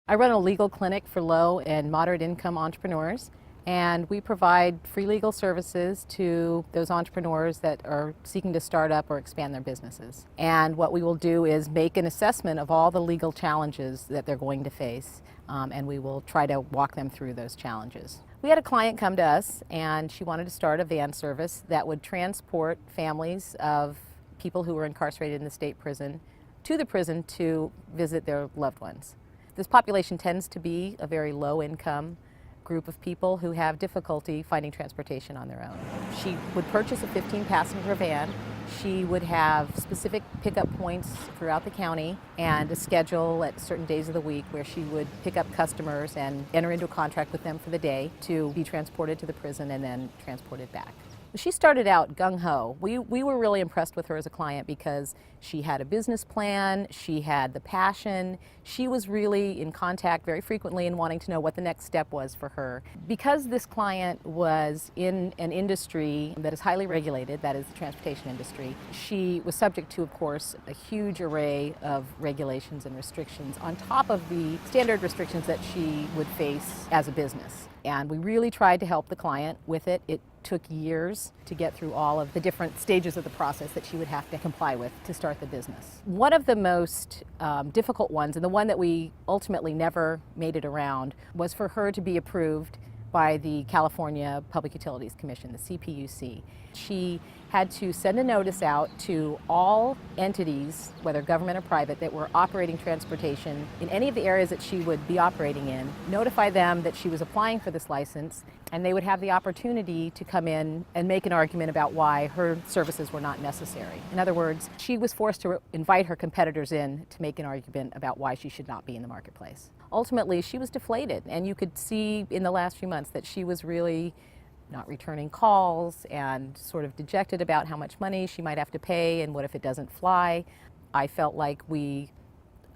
I run a legal clinic for low and moderate income entrepreneurs, and we provide free legal services to those entrepreneurs that are seeking to start up or expand their businesses. And what we will do is make an assessment of all the legal challenges that they're going to face, and we will try to walk them through those challenges. We had a client come to us, and she wanted to start a van service that would transport families of people who were incarcerated in the state prison to the prison to visit their loved ones. This population tends to be a very low-income group of people who have difficulty finding transportation on their own. She would purchase a 15-passenger van. She would have specific pickup points throughout the county and a schedule at certain days of the week where she would pick up customers and enter into a contract with them for the day to be transported to the prison and then transported back. She started out gung-ho. We were really impressed with her as a client because she had a business plan, she had the passion, she was really in contact very frequently and wanting to know what the next step was for her. Because this client was in an industry that is highly regulated, that is the transportation industry, she was subject to, of course, a huge array of regulations and restrictions on top of the standard restrictions that she would face as a business. And we really tried to help the client with it. It took years to get through all of the different stages of the process that she would have to comply with to start the business. One of the most difficult ones, and the one that we ultimately never made it around, was for her to be approved by the California Public Utilities Commission, the CPUC. She had to send a notice out to all entities, whether government or private, that were operating transportation in any of the areas that she would be operating in, notify them that she was applying for this license, and they would have the opportunity to come in and make an argument about why her services were not necessary. In other words, she was forced to invite her competitors in to make an argument about why she should not be in the marketplace. Ultimately, she was deflated, and you could see in the last few months that she was really not returning calls and sort of dejected about how much money she might have to pay and what if it doesn't fly. I felt like we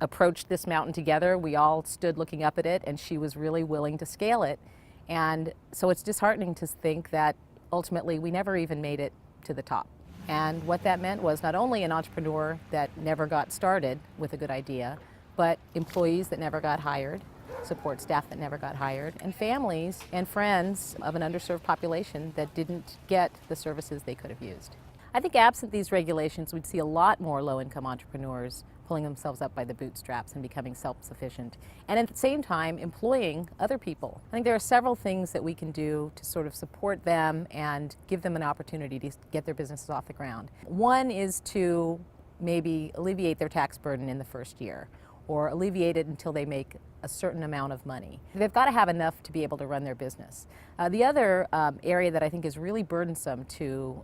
approached this mountain together. We all stood looking up at it, and she was really willing to scale it. And so it's disheartening to think that ultimately we never even made it to the top. And what that meant was not only an entrepreneur that never got started with a good idea, but employees that never got hired, support staff that never got hired, and families and friends of an underserved population that didn't get the services they could have used. I think absent these regulations, we'd see a lot more low-income entrepreneurs pulling themselves up by the bootstraps and becoming self-sufficient, and at the same time employing other people. I think there are several things that we can do to sort of support them and give them an opportunity to get their businesses off the ground. One is to maybe alleviate their tax burden in the first year, or alleviate it until they make a certain amount of money. They've got to have enough to be able to run their business. The other area that I think is really burdensome to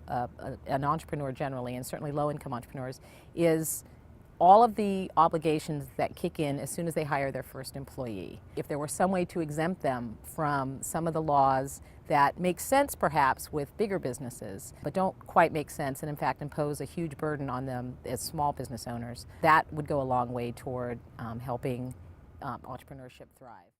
an entrepreneur generally, and certainly low-income entrepreneurs, is all of the obligations that kick in as soon as they hire their first employee. If there were some way to exempt them from some of the laws that make sense perhaps with bigger businesses, but don't quite make sense and in fact impose a huge burden on them as small business owners, that would go a long way toward helping entrepreneurship thrive.